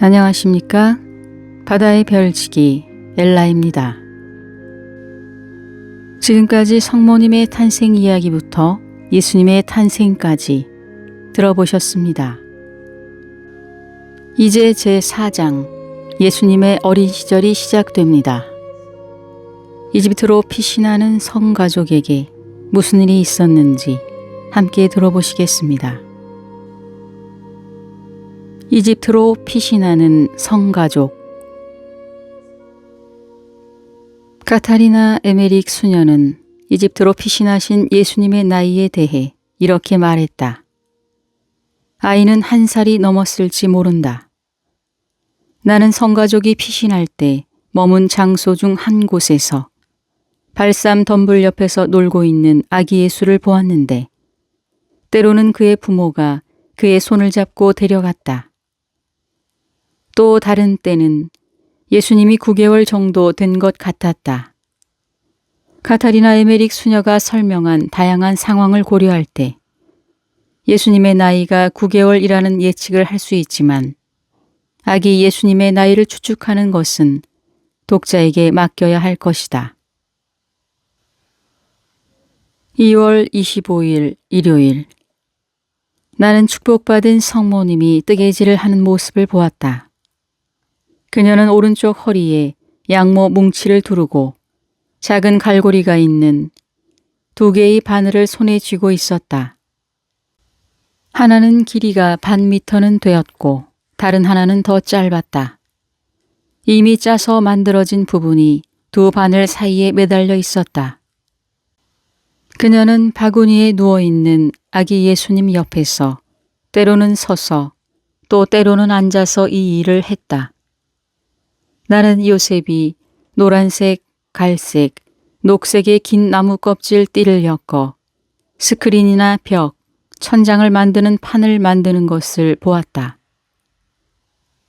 안녕하십니까? 바다의 별치기 엘라입니다. 지금까지 성모님의 탄생 이야기부터 예수님의 탄생까지 들어보셨습니다. 이제 제4장 예수님의 어린 시절이 시작됩니다. 이집트로 피신하는 성가족에게 무슨 일이 있었는지 함께 들어보시겠습니다. 이집트로 피신하는 성가족. 카타리나 에메릭 수녀는 이집트로 피신하신 예수님의 나이에 대해 이렇게 말했다. 아이는 1살이 넘었을지 모른다. 나는 성가족이 피신할 때 머문 장소 중 한 곳에서 발삼 덤불 옆에서 놀고 있는 아기 예수를 보았는데 때로는 그의 부모가 그의 손을 잡고 데려갔다. 또 다른 때는 예수님이 9개월 정도 된 것 같았다. 카타리나 에메릭 수녀가 설명한 다양한 상황을 고려할 때 예수님의 나이가 9개월이라는 예측을 할 수 있지만 아기 예수님의 나이를 추측하는 것은 독자에게 맡겨야 할 것이다. 2월 25일 일요일. 나는 축복받은 성모님이 뜨개질을 하는 모습을 보았다. 그녀는 오른쪽 허리에 양모 뭉치를 두르고 작은 갈고리가 있는 2개의 바늘을 손에 쥐고 있었다. 하나는 길이가 반 미터는 되었고 다른 하나는 더 짧았다. 이미 짜서 만들어진 부분이 2 바늘 사이에 매달려 있었다. 그녀는 바구니에 누워있는 아기 예수님 옆에서 때로는 서서 또 때로는 앉아서 이 일을 했다. 나는 요셉이 노란색, 갈색, 녹색의 긴 나무 껍질 띠를 엮어 스크린이나 벽, 천장을 만드는 판을 만드는 것을 보았다.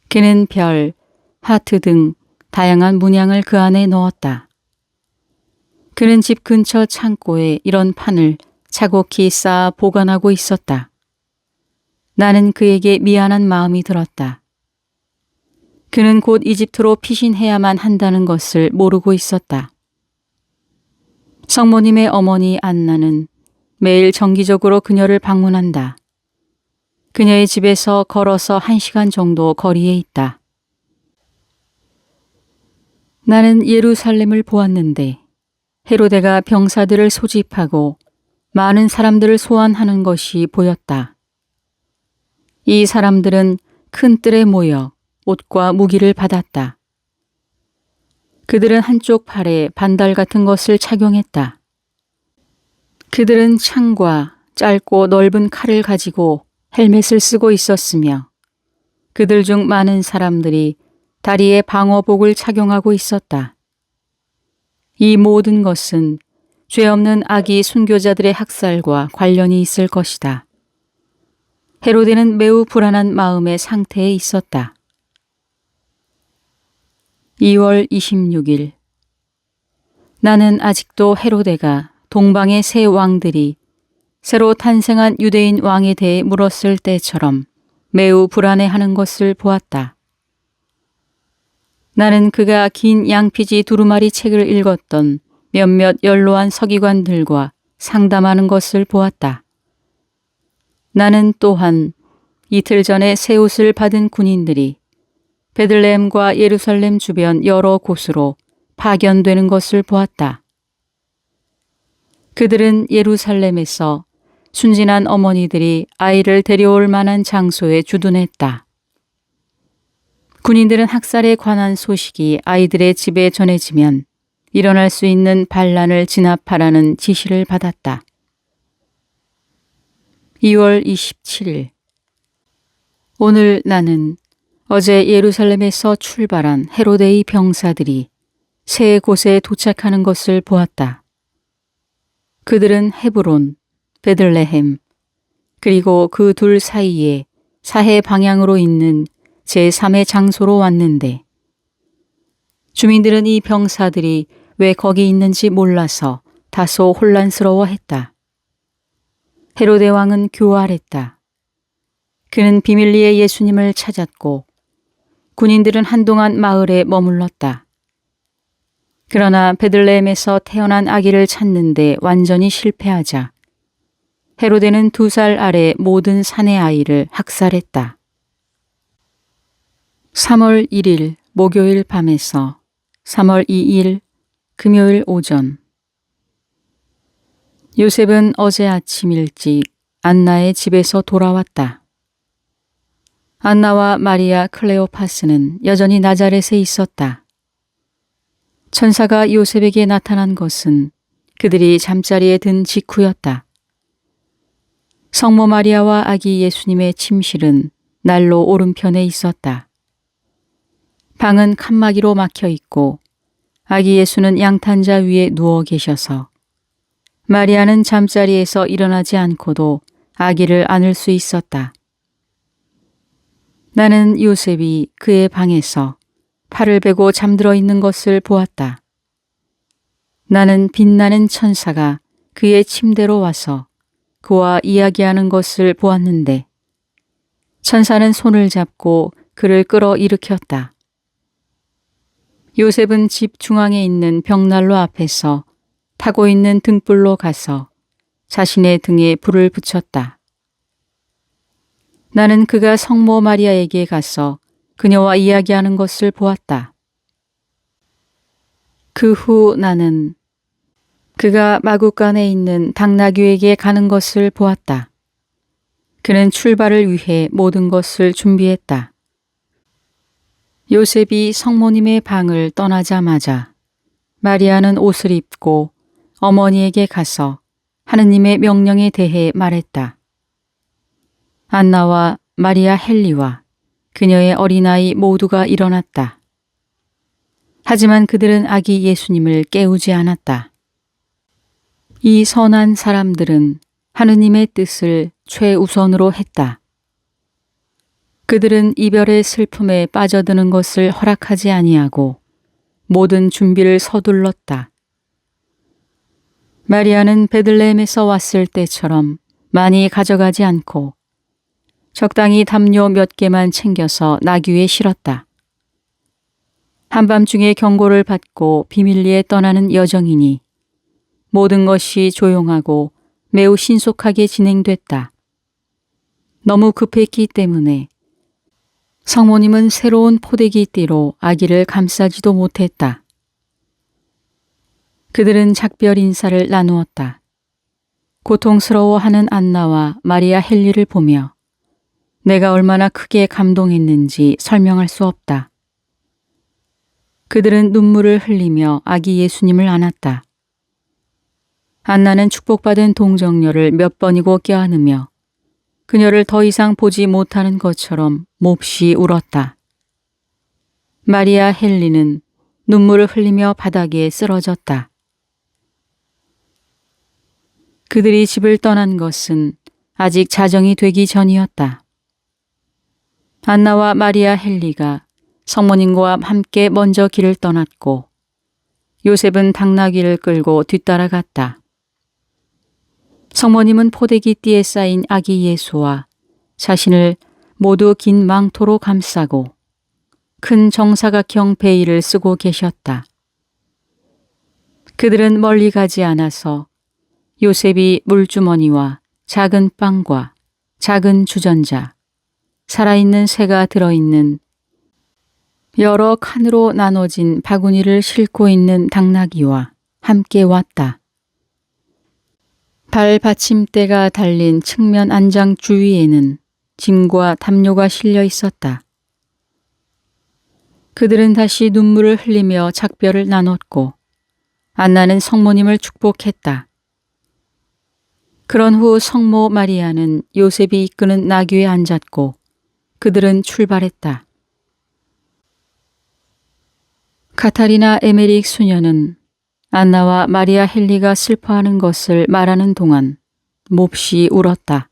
그는 별, 하트 등 다양한 문양을 그 안에 넣었다. 그는 집 근처 창고에 이런 판을 차곡히 쌓아 보관하고 있었다. 나는 그에게 미안한 마음이 들었다. 그는 곧 이집트로 피신해야만 한다는 것을 모르고 있었다. 성모님의 어머니 안나는 매일 정기적으로 그녀를 방문한다. 그녀의 집에서 걸어서 1시간 정도 거리에 있다. 나는 예루살렘을 보았는데 헤로데가 병사들을 소집하고 많은 사람들을 소환하는 것이 보였다. 이 사람들은 큰 뜰에 모여 옷과 무기를 받았다. 그들은 한쪽 팔에 반달 같은 것을 착용했다. 그들은 창과 짧고 넓은 칼을 가지고 헬멧을 쓰고 있었으며 그들 중 많은 사람들이 다리에 방어복을 착용하고 있었다. 이 모든 것은 죄 없는 아기 순교자들의 학살과 관련이 있을 것이다. 헤로데는 매우 불안한 마음의 상태에 있었다. 2월 26일. 나는 아직도 헤로데가 동방의 새 왕들이 새로 탄생한 유대인 왕에 대해 물었을 때처럼 매우 불안해하는 것을 보았다. 나는 그가 긴 양피지 두루마리 책을 읽었던 몇몇 연로한 서기관들과 상담하는 것을 보았다. 나는 또한 이틀 전에 새 옷을 받은 군인들이 베들레헴과 예루살렘 주변 여러 곳으로 파견되는 것을 보았다. 그들은 예루살렘에서 순진한 어머니들이 아이를 데려올 만한 장소에 주둔했다. 군인들은 학살에 관한 소식이 아이들의 집에 전해지면 일어날 수 있는 반란을 진압하라는 지시를 받았다. 2월 27일. 오늘 나는 어제 예루살렘에서 출발한 헤로데의 병사들이 세 곳에 도착하는 것을 보았다. 그들은 헤브론, 베들레헴, 그리고 그 둘 사이에 사해 방향으로 있는 제3의 장소로 왔는데 주민들은 이 병사들이 왜 거기 있는지 몰라서 다소 혼란스러워했다. 헤로데 왕은 교활했다. 그는 비밀리에 예수님을 찾았고 군인들은 한동안 마을에 머물렀다. 그러나 베들레헴에서 태어난 아기를 찾는데 완전히 실패하자 헤로데는 2살 아래 모든 사내 아이를 학살했다. 3월 1일 목요일 밤에서 3월 2일 금요일 오전. 요셉은 어제 아침 일찍 안나의 집에서 돌아왔다. 안나와 마리아 클레오파스는 여전히 나자렛에 있었다. 천사가 요셉에게 나타난 것은 그들이 잠자리에 든 직후였다. 성모 마리아와 아기 예수님의 침실은 난로 오른편에 있었다. 방은 칸막이로 막혀 있고 아기 예수는 양탄자 위에 누워 계셔서 마리아는 잠자리에서 일어나지 않고도 아기를 안을 수 있었다. 나는 요셉이 그의 방에서 팔을 베고 잠들어 있는 것을 보았다. 나는 빛나는 천사가 그의 침대로 와서 그와 이야기하는 것을 보았는데 천사는 손을 잡고 그를 끌어일으켰다. 요셉은 집 중앙에 있는 벽난로 앞에서 타고 있는 등불로 가서 자신의 등에 불을 붙였다. 나는 그가 성모 마리아에게 가서 그녀와 이야기하는 것을 보았다. 그 후 나는 그가 마구간에 있는 당나귀에게 가는 것을 보았다. 그는 출발을 위해 모든 것을 준비했다. 요셉이 성모님의 방을 떠나자마자 마리아는 옷을 입고 어머니에게 가서 하느님의 명령에 대해 말했다. 안나와 마리아 헬리와 그녀의 어린아이 모두가 일어났다. 하지만 그들은 아기 예수님을 깨우지 않았다. 이 선한 사람들은 하느님의 뜻을 최우선으로 했다. 그들은 이별의 슬픔에 빠져드는 것을 허락하지 아니하고 모든 준비를 서둘렀다. 마리아는 베들레헴에서 왔을 때처럼 많이 가져가지 않고 적당히 담요 몇 개만 챙겨서 나귀에 실었다. 한밤중에 경고를 받고 비밀리에 떠나는 여정이니 모든 것이 조용하고 매우 신속하게 진행됐다. 너무 급했기 때문에 성모님은 새로운 포대기띠로 아기를 감싸지도 못했다. 그들은 작별 인사를 나누었다. 고통스러워하는 안나와 마리아 헬리를 보며 내가 얼마나 크게 감동했는지 설명할 수 없다. 그들은 눈물을 흘리며 아기 예수님을 안았다. 안나는 축복받은 동정녀를 몇 번이고 껴안으며 그녀를 더 이상 보지 못하는 것처럼 몹시 울었다. 마리아 헬리는 눈물을 흘리며 바닥에 쓰러졌다. 그들이 집을 떠난 것은 아직 자정이 되기 전이었다. 안나와 마리아 헬리가 성모님과 함께 먼저 길을 떠났고 요셉은 당나귀를 끌고 뒤따라갔다. 성모님은 포대기띠에 쌓인 아기 예수와 자신을 모두 긴 망토로 감싸고 큰 정사각형 베일을 쓰고 계셨다. 그들은 멀리 가지 않아서 요셉이 물주머니와 작은 빵과 작은 주전자, 살아있는 새가 들어있는 여러 칸으로 나눠진 바구니를 싣고 있는 당나귀와 함께 왔다. 발 받침대가 달린 측면 안장 주위에는 짐과 담요가 실려 있었다. 그들은 다시 눈물을 흘리며 작별을 나눴고 안나는 성모님을 축복했다. 그런 후 성모 마리아는 요셉이 이끄는 나귀에 앉았고 그들은 출발했다. 카타리나 에메릭 수녀는 안나와 마리아 헬리가 슬퍼하는 것을 말하는 동안 몹시 울었다.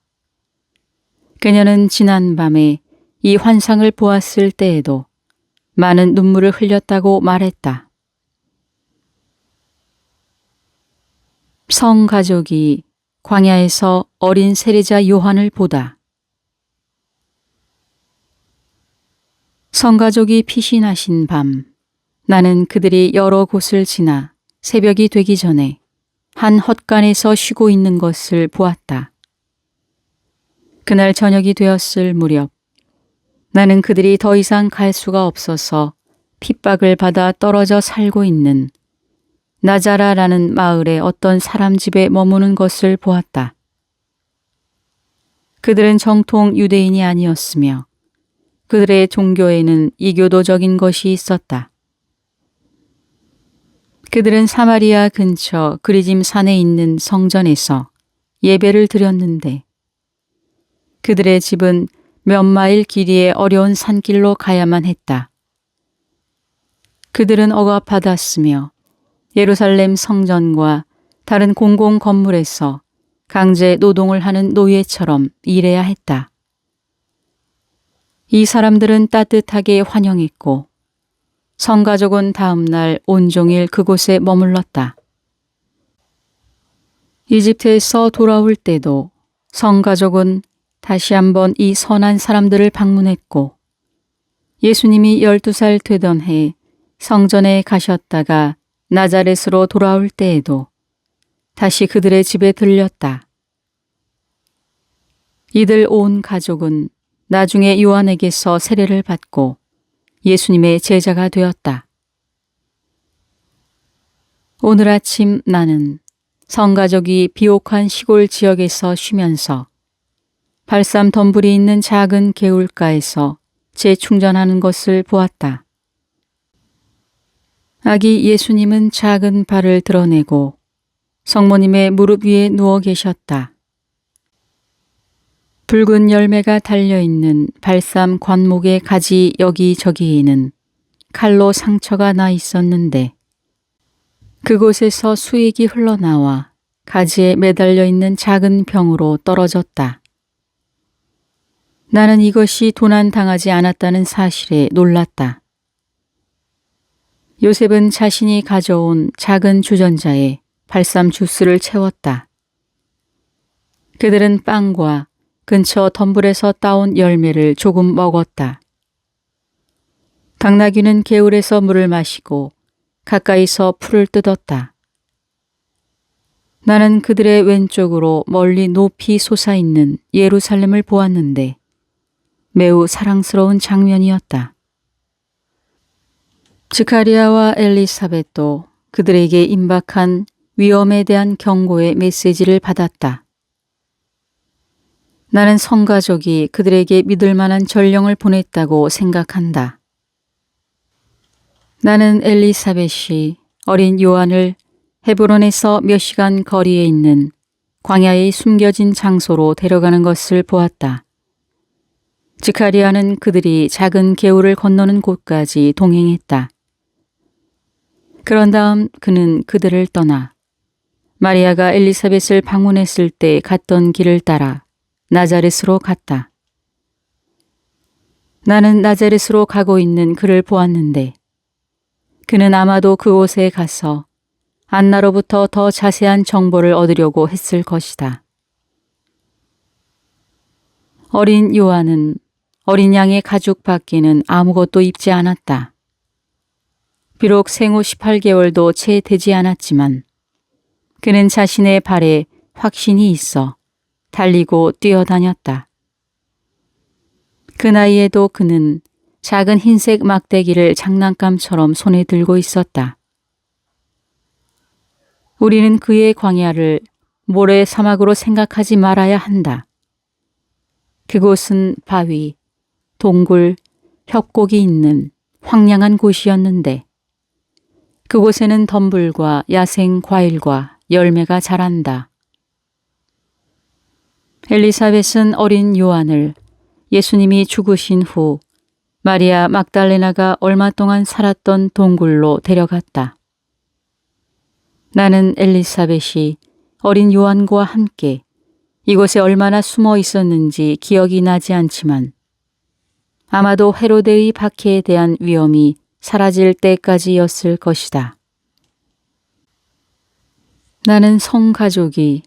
그녀는 지난 밤에 이 환상을 보았을 때에도 많은 눈물을 흘렸다고 말했다. 성 가족이 광야에서 어린 세례자 요한을 보다. 성가족이 피신하신 밤, 나는 그들이 여러 곳을 지나 새벽이 되기 전에 한 헛간에서 쉬고 있는 것을 보았다. 그날 저녁이 되었을 무렵, 나는 그들이 더 이상 갈 수가 없어서 핍박을 받아 떨어져 살고 있는 나자라라는 마을의 어떤 사람 집에 머무는 것을 보았다. 그들은 정통 유대인이 아니었으며 그들의 종교에는 이교도적인 것이 있었다. 그들은 사마리아 근처 그리짐 산에 있는 성전에서 예배를 드렸는데 그들의 집은 몇 마일 길이의 어려운 산길로 가야만 했다. 그들은 억압받았으며 예루살렘 성전과 다른 공공 건물에서 강제 노동을 하는 노예처럼 일해야 했다. 이 사람들은 따뜻하게 환영했고 성가족은 다음 날 온종일 그곳에 머물렀다. 이집트에서 돌아올 때도 성가족은 다시 한번 이 선한 사람들을 방문했고 예수님이 12살 되던 해 성전에 가셨다가 나자렛으로 돌아올 때에도 다시 그들의 집에 들렸다. 이들 온 가족은 나중에 요한에게서 세례를 받고 예수님의 제자가 되었다. 오늘 아침 나는 성가족이 비옥한 시골 지역에서 쉬면서 발삼 덤불이 있는 작은 개울가에서 재충전하는 것을 보았다. 아기 예수님은 작은 발을 드러내고 성모님의 무릎 위에 누워 계셨다. 붉은 열매가 달려있는 발삼 관목의 가지 여기저기에는 칼로 상처가 나 있었는데 그곳에서 수액이 흘러나와 가지에 매달려 있는 작은 병으로 떨어졌다. 나는 이것이 도난당하지 않았다는 사실에 놀랐다. 요셉은 자신이 가져온 작은 주전자에 발삼 주스를 채웠다. 그들은 빵과 근처 덤불에서 따온 열매를 조금 먹었다. 당나귀는 개울에서 물을 마시고 가까이서 풀을 뜯었다. 나는 그들의 왼쪽으로 멀리 높이 솟아있는 예루살렘을 보았는데 매우 사랑스러운 장면이었다. 스가랴와 엘리사벳도 그들에게 임박한 위험에 대한 경고의 메시지를 받았다. 나는 성가족이 그들에게 믿을 만한 전령을 보냈다고 생각한다. 나는 엘리사벳이 어린 요한을 헤브론에서 몇 시간 거리에 있는 광야에 숨겨진 장소로 데려가는 것을 보았다. 스가랴는 그들이 작은 개울을 건너는 곳까지 동행했다. 그런 다음 그는 그들을 떠나 마리아가 엘리사벳을 방문했을 때 갔던 길을 따라 나자렛으로 갔다. 나는 나자렛으로 가고 있는 그를 보았는데 그는 아마도 그곳에 가서 안나로부터 더 자세한 정보를 얻으려고 했을 것이다. 어린 요한은 어린 양의 가죽 밖에는 아무것도 입지 않았다. 비록 생후 18개월도 채 되지 않았지만 그는 자신의 발에 확신이 있어 달리고 뛰어다녔다. 그 나이에도 그는 작은 흰색 막대기를 장난감처럼 손에 들고 있었다. 우리는 그의 광야를 모래 사막으로 생각하지 말아야 한다. 그곳은 바위, 동굴, 협곡이 있는 황량한 곳이었는데 그곳에는 덤불과 야생 과일과 열매가 자란다. 엘리사벳은 어린 요한을 예수님이 죽으신 후 마리아 막달레나가 얼마 동안 살았던 동굴로 데려갔다. 나는 엘리사벳이 어린 요한과 함께 이곳에 얼마나 숨어 있었는지 기억이 나지 않지만 아마도 헤로데의 박해에 대한 위험이 사라질 때까지였을 것이다. 나는 성가족이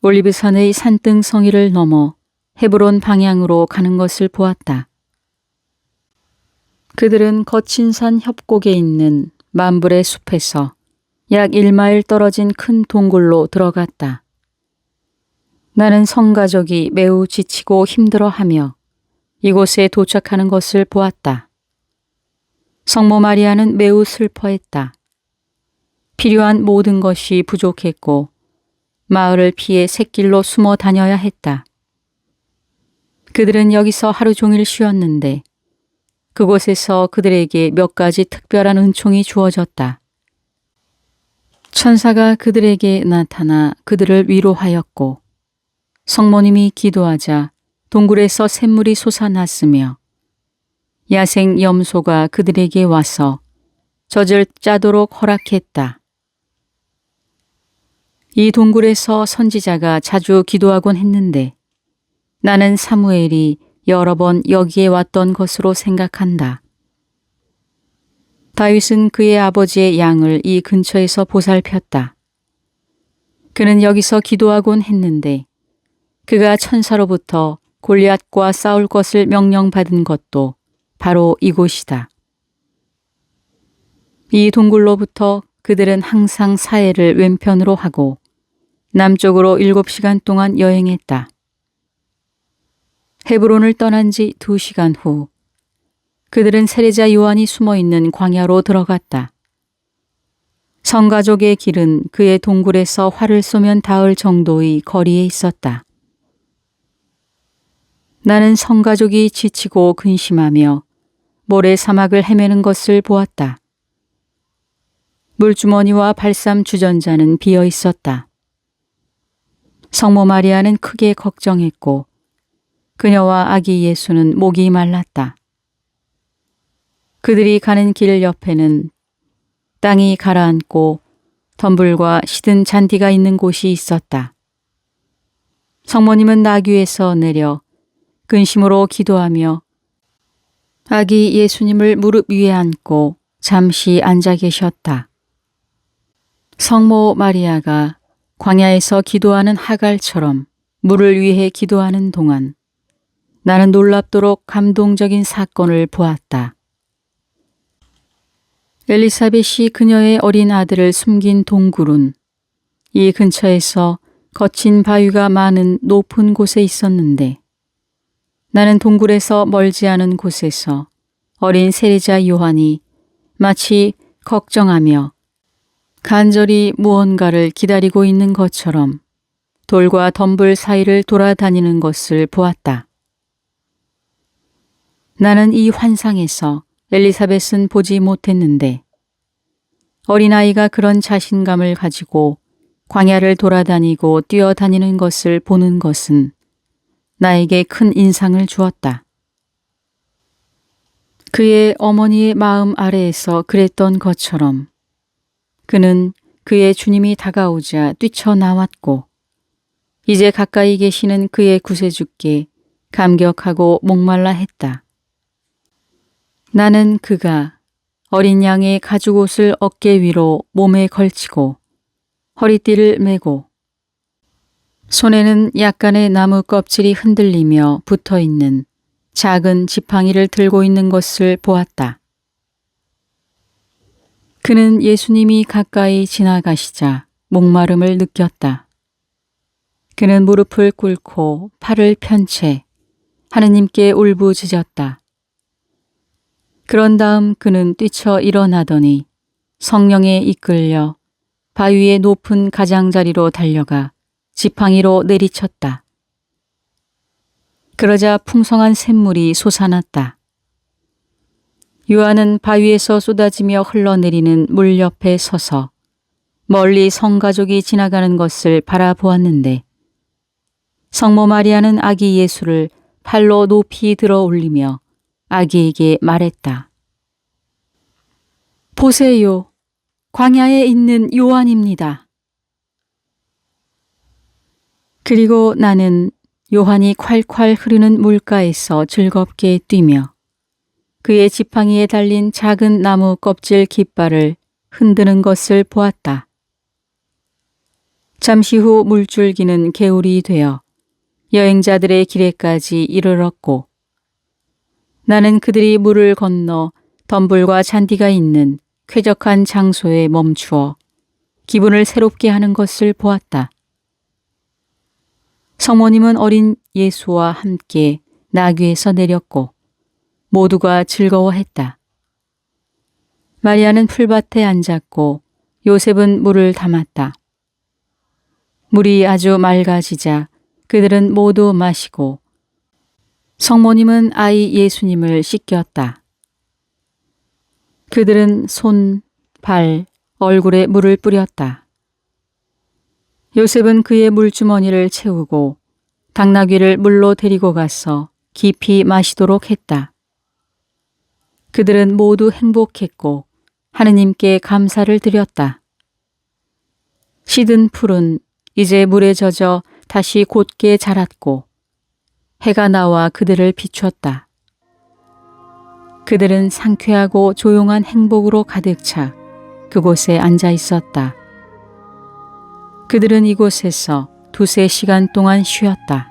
올리브산의 산등성이를 넘어 헤브론 방향으로 가는 것을 보았다. 그들은 거친 산 협곡에 있는 만불의 숲에서 약 1마일 떨어진 큰 동굴로 들어갔다. 나는 성가족이 매우 지치고 힘들어하며 이곳에 도착하는 것을 보았다. 성모 마리아는 매우 슬퍼했다. 필요한 모든 것이 부족했고 마을을 피해 샛길로 숨어 다녀야 했다. 그들은 여기서 하루 종일 쉬었는데 그곳에서 그들에게 몇 가지 특별한 은총이 주어졌다. 천사가 그들에게 나타나 그들을 위로하였고 성모님이 기도하자 동굴에서 샘물이 솟아났으며 야생 염소가 그들에게 와서 젖을 짜도록 허락했다. 이 동굴에서 선지자가 자주 기도하곤 했는데 나는 사무엘이 여러 번 여기에 왔던 것으로 생각한다. 다윗은 그의 아버지의 양을 이 근처에서 보살폈다. 그는 여기서 기도하곤 했는데 그가 천사로부터 골리앗과 싸울 것을 명령받은 것도 바로 이곳이다. 이 동굴로부터 그들은 항상 사해를 왼편으로 하고 남쪽으로 7시간 동안 여행했다. 헤브론을 떠난 지 2시간 후 그들은 세례자 요한이 숨어있는 광야로 들어갔다. 성가족의 길은 그의 동굴에서 활을 쏘면 닿을 정도의 거리에 있었다. 나는 성가족이 지치고 근심하며 모래 사막을 헤매는 것을 보았다. 물주머니와 발삼 주전자는 비어 있었다. 성모 마리아는 크게 걱정했고 그녀와 아기 예수는 목이 말랐다. 그들이 가는 길 옆에는 땅이 가라앉고 덤불과 시든 잔디가 있는 곳이 있었다. 성모님은 나귀에서 내려 근심으로 기도하며 아기 예수님을 무릎 위에 안고 잠시 앉아 계셨다. 성모 마리아가 광야에서 기도하는 하갈처럼 물을 위해 기도하는 동안 나는 놀랍도록 감동적인 사건을 보았다. 엘리사벳이 그녀의 어린 아들을 숨긴 동굴은 이 근처에서 거친 바위가 많은 높은 곳에 있었는데 나는 동굴에서 멀지 않은 곳에서 어린 세례자 요한이 마치 걱정하며 간절히 무언가를 기다리고 있는 것처럼 돌과 덤불 사이를 돌아다니는 것을 보았다. 나는 이 환상에서 엘리사벳은 보지 못했는데 어린아이가 그런 자신감을 가지고 광야를 돌아다니고 뛰어다니는 것을 보는 것은 나에게 큰 인상을 주었다. 그의 어머니의 마음 아래에서 그랬던 것처럼 그는 그의 주님이 다가오자 뛰쳐나왔고 이제 가까이 계시는 그의 구세주께 감격하고 목말라 했다. 나는 그가 어린 양의 가죽옷을 어깨 위로 몸에 걸치고 허리띠를 메고 손에는 약간의 나무 껍질이 흔들리며 붙어있는 작은 지팡이를 들고 있는 것을 보았다. 그는 예수님이 가까이 지나가시자 목마름을 느꼈다. 그는 무릎을 꿇고 팔을 편 채 하느님께 울부짖었다. 그런 다음 그는 뛰쳐 일어나더니 성령에 이끌려 바위의 높은 가장자리로 달려가 지팡이로 내리쳤다. 그러자 풍성한 샘물이 솟아났다. 요한은 바위에서 쏟아지며 흘러내리는 물 옆에 서서 멀리 성가족이 지나가는 것을 바라보았는데 성모 마리아는 아기 예수를 팔로 높이 들어 올리며 아기에게 말했다. 보세요. 광야에 있는 요한입니다. 그리고 나는 요한이 콸콸 흐르는 물가에서 즐겁게 뛰며 그의 지팡이에 달린 작은 나무 껍질 깃발을 흔드는 것을 보았다. 잠시 후 물줄기는 개울이 되어 여행자들의 길에까지 이르렀고 나는 그들이 물을 건너 덤불과 잔디가 있는 쾌적한 장소에 멈추어 기분을 새롭게 하는 것을 보았다. 성모님은 어린 예수와 함께 나귀에서 내렸고 모두가 즐거워했다. 마리아는 풀밭에 앉았고 요셉은 물을 담았다. 물이 아주 맑아지자 그들은 모두 마시고 성모님은 아이 예수님을 씻겼다. 그들은 손, 발, 얼굴에 물을 뿌렸다. 요셉은 그의 물주머니를 채우고 당나귀를 물로 데리고 가서 깊이 마시도록 했다. 그들은 모두 행복했고 하느님께 감사를 드렸다. 시든 풀은 이제 물에 젖어 다시 곧게 자랐고 해가 나와 그들을 비췄다. 그들은 상쾌하고 조용한 행복으로 가득 차 그곳에 앉아 있었다. 그들은 이곳에서 2-3 시간 동안 쉬었다.